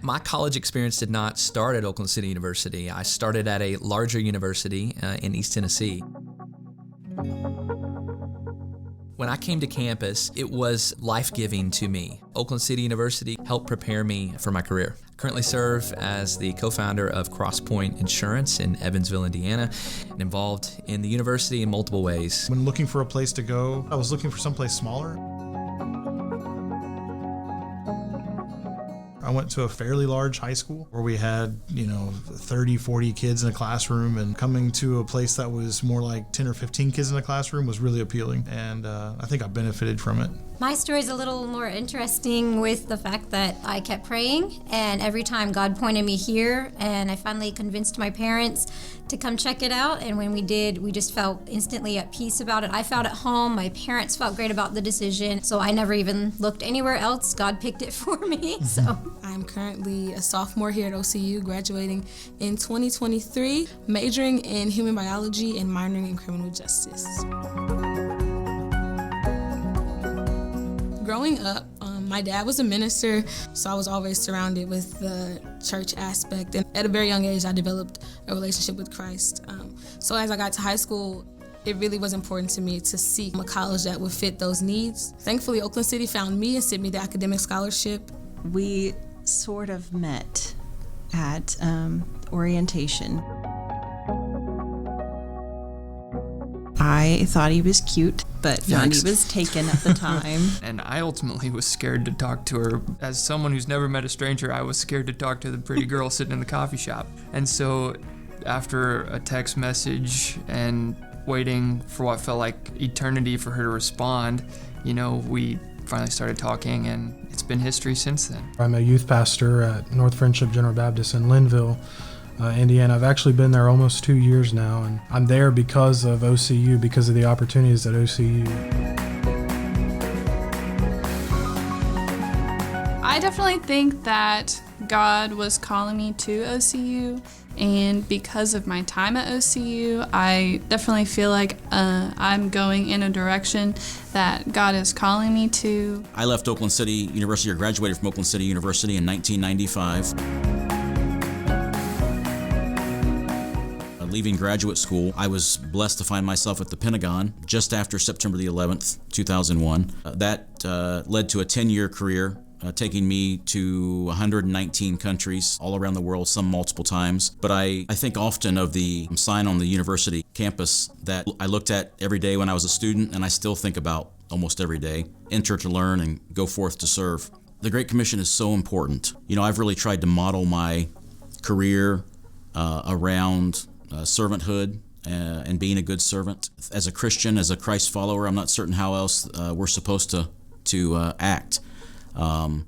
My college experience did not start at Oakland City University. I started at a larger university in East Tennessee. When I came to campus, it was life-giving to me. Oakland City University helped prepare me for my career. I currently serve as the co-founder of CrossPoint Insurance in Evansville, Indiana, and involved in the university in multiple ways. When looking for a place to go, I was looking for someplace smaller. I went to a fairly large high school where we had, 30, 40 kids in a classroom, and coming to a place that was more like 10 or 15 kids in a classroom was really appealing, and I think I benefited from it. My story is a little more interesting with the fact that I kept praying, and every time God pointed me here, and I finally convinced my parents to come check it out, and when we did, we just felt instantly at peace about it. I felt at home, my parents felt great about the decision, so I never even looked anywhere else. God picked it for me, so. I'm currently a sophomore here at OCU, graduating in 2023, majoring in human biology and minoring in criminal justice. Growing up, my dad was a minister, so I was always surrounded with the church aspect. And at a very young age, I developed a relationship with Christ. So as I got to high school, it really was important to me to seek a college that would fit those needs. Thankfully, Oakland City found me and sent me the academic scholarship. We sort of met at orientation. I thought he was cute, but found he was taken at the time. And I ultimately was scared to talk to her. As someone who's never met a stranger, I was scared to talk to the pretty girl sitting in the coffee shop. And so after a text message and waiting for what felt like eternity for her to respond, we finally started talking, and it's been history since then. I'm a youth pastor at North Friendship General Baptist in Linville, Indiana. I've actually been there almost 2 years now, and I'm there because of OCU, because of the opportunities at OCU. I definitely think that God was calling me to OCU, and because of my time at OCU, I definitely feel like I'm going in a direction that God is calling me to. I left Oakland City University, or graduated from Oakland City University in 1995. Leaving graduate school, I was blessed to find myself at the Pentagon just after September the 11th, 2001. That led to a 10-year career, taking me to 119 countries all around the world, some multiple times. But I think often of the sign on the university campus that I looked at every day when I was a student, and I still think about almost every day: enter to learn and go forth to serve. The Great Commission is so important. I've really tried to model my career around servanthood and being a good servant. As a Christian, as a Christ follower, I'm not certain how else we're supposed to act. And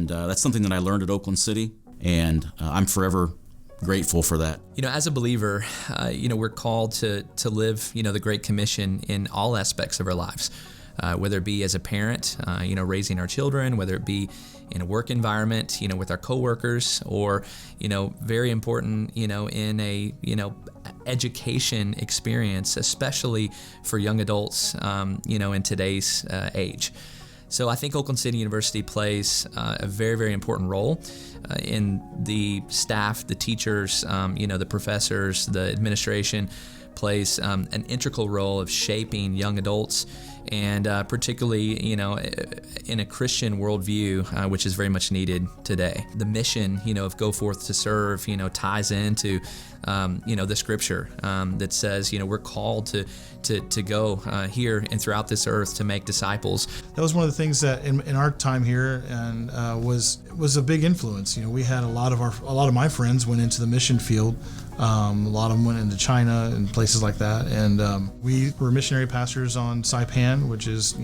that's something that I learned at Oakland City, and I'm forever grateful for that. As a believer, we're called to live, the Great Commission in all aspects of our lives, whether it be as a parent, raising our children, whether it be in a work environment, with our coworkers, or, very important, in a, education experience, especially for young adults, in today's age. So I think Oakland City University plays a very, very important role in the staff, the teachers, the professors, the administration plays an integral role of shaping young adults, and particularly, in a Christian worldview, which is very much needed today. The mission, of Go Forth to Serve, ties into, the scripture that says, we're called to go here and throughout this earth to make disciples. That was one of the things that in our time here and was a big influence. We had a lot of my friends went into the mission field. A lot of them went into China and places like that, and we were missionary pastors on Saipan, which is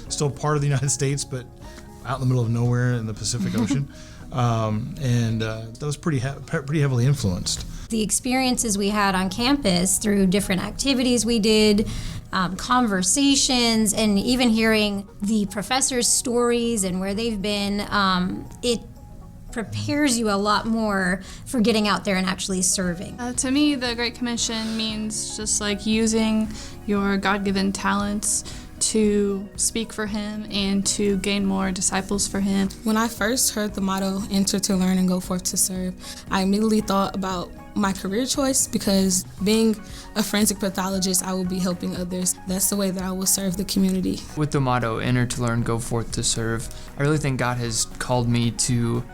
still part of the United States, but out in the middle of nowhere in the Pacific Ocean, and that was pretty heavily influenced. The experiences we had on campus through different activities we did, conversations, and even hearing the professors' stories and where they've been, it prepares you a lot more for getting out there and actually serving. To me, the Great Commission means just like using your God-given talents to speak for Him and to gain more disciples for Him. When I first heard the motto, enter to learn and go forth to serve, I immediately thought about my career choice, because being a forensic pathologist, I will be helping others. That's the way that I will serve the community. With the motto, enter to learn, go forth to serve, I really think God has called me to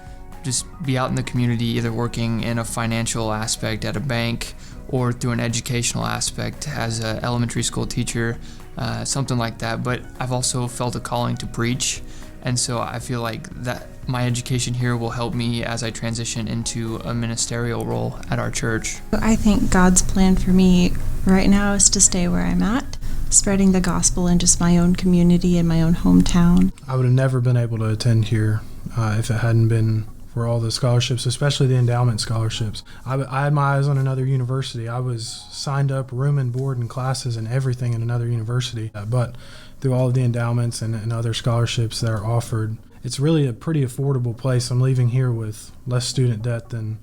just be out in the community, either working in a financial aspect at a bank or through an educational aspect as an elementary school teacher, something like that. But I've also felt a calling to preach, and so I feel like that my education here will help me as I transition into a ministerial role at our church. I think God's plan for me right now is to stay where I'm at, spreading the gospel in just my own community and my own hometown. I would have never been able to attend here if it hadn't been for all the scholarships, especially the endowment scholarships. I had my eyes on another university. I was signed up room and board and classes and everything in another university. But through all of the endowments and other scholarships that are offered, it's really a pretty affordable place. I'm leaving here with less student debt than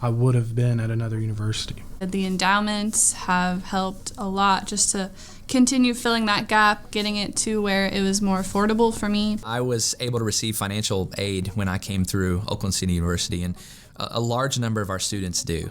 I would have been at another university. The endowments have helped a lot just to continue filling that gap, getting it to where it was more affordable for me. I was able to receive financial aid when I came through Oakland City University, and a large number of our students do.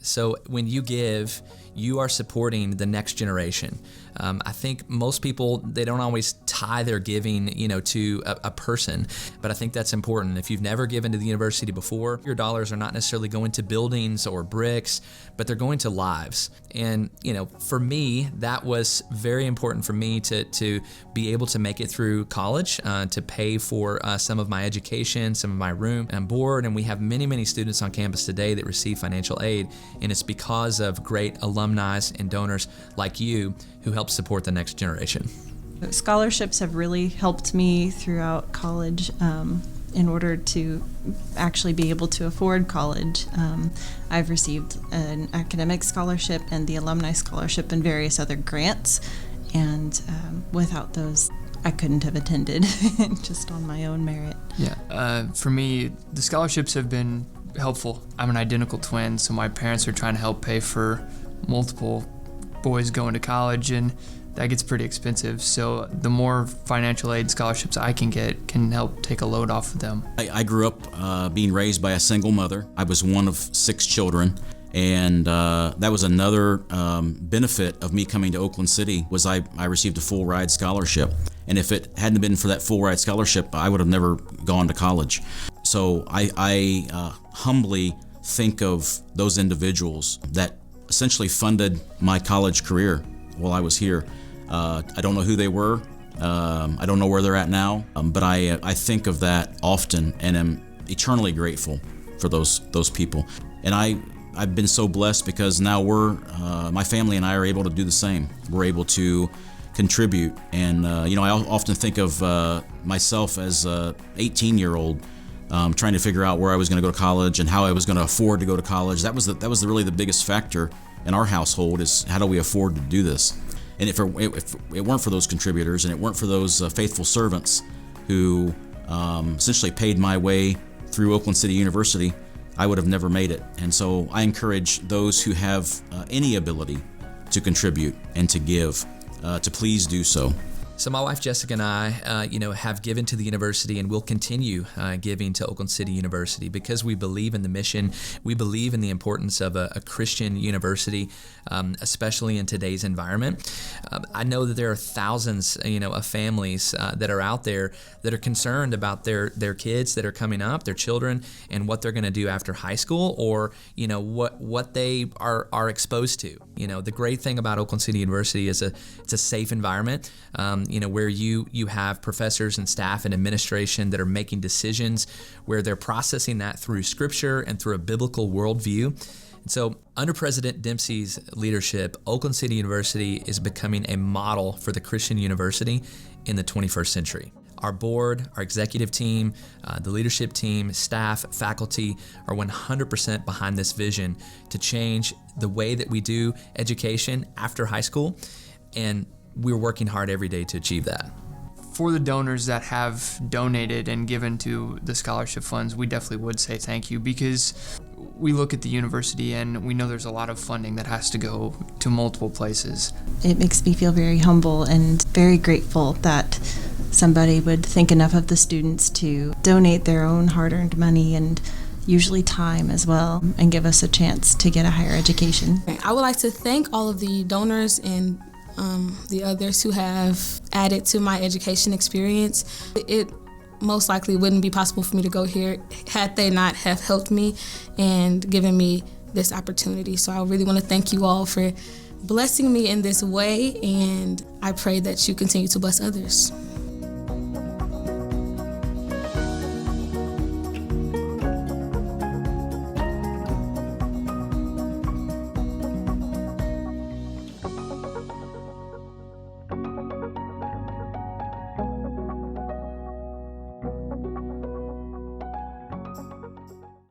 So when you give, you are supporting the next generation. I think most people, they don't always tie their giving, to a person, but I think that's important. If you've never given to the university before, your dollars are not necessarily going to buildings or bricks, but they're going to lives. And, for me, that was very important for me to be able to make it through college, to pay for some of my education, some of my room and board. And we have many, many students on campus today that receive financial aid, and it's because of great alumni and donors like you who help support the next generation. Scholarships have really helped me throughout college in order to actually be able to afford college. I've received an academic scholarship and the alumni scholarship and various other grants, and without those, I couldn't have attended just on my own merit. Yeah, for me, the scholarships have been helpful. I'm an identical twin, so my parents are trying to help pay for multiple boys going to college, and that gets pretty expensive. So the more financial aid scholarships I can get can help take a load off of them. I grew up being raised by a single mother. I was one of 6 children, and that was another benefit of me coming to Oakland City was I received a full ride scholarship. And if it hadn't been for that full ride scholarship, I would have never gone to college. So I humbly think of those individuals that essentially funded my college career while I was here. I don't know who they were. I don't know where they're at now, but I think of that often and am eternally grateful for those people. And I've been so blessed because now my family and I are able to do the same. We're able to contribute, and I often think of myself as a 18-year-old trying to figure out where I was going to go to college and how I was going to afford to go to college. That was really the biggest factor in our household, is how do we afford to do this? And if it weren't for those contributors and it weren't for those faithful servants who essentially paid my way through Oakland City University, I would have never made it. And so I encourage those who have any ability to contribute and to give to please do so. So my wife Jessica and I, have given to the university and will continue giving to Oakland City University because we believe in the mission. We believe in the importance of a Christian university, especially in today's environment. I know that there are thousands, of families that are out there that are concerned about their kids that are coming up, their children, and what they're going to do after high school, or what they are exposed to. The great thing about Oakland City University is it's a safe environment. Where you have professors and staff and administration that are making decisions, where they're processing that through Scripture and through a biblical worldview. And so under President Dempsey's leadership, Oakland City University is becoming a model for the Christian university in the 21st century. Our board, our executive team, the leadership team, staff, faculty are 100% behind this vision to change the way that we do education after high school, and we're working hard every day to achieve that. for the donors that have donated and given to the scholarship funds, we definitely would say thank you, because we look at the university and we know there's a lot of funding that has to go to multiple places. It makes me feel very humble and very grateful that somebody would think enough of the students to donate their own hard-earned money and usually time as well, and give us a chance to get a higher education. I would like to thank all of the donors and the others who have added to my education experience. It most likely wouldn't be possible for me to go here had they not have helped me and given me this opportunity. So I really want to thank you all for blessing me in this way, and I pray that you continue to bless others.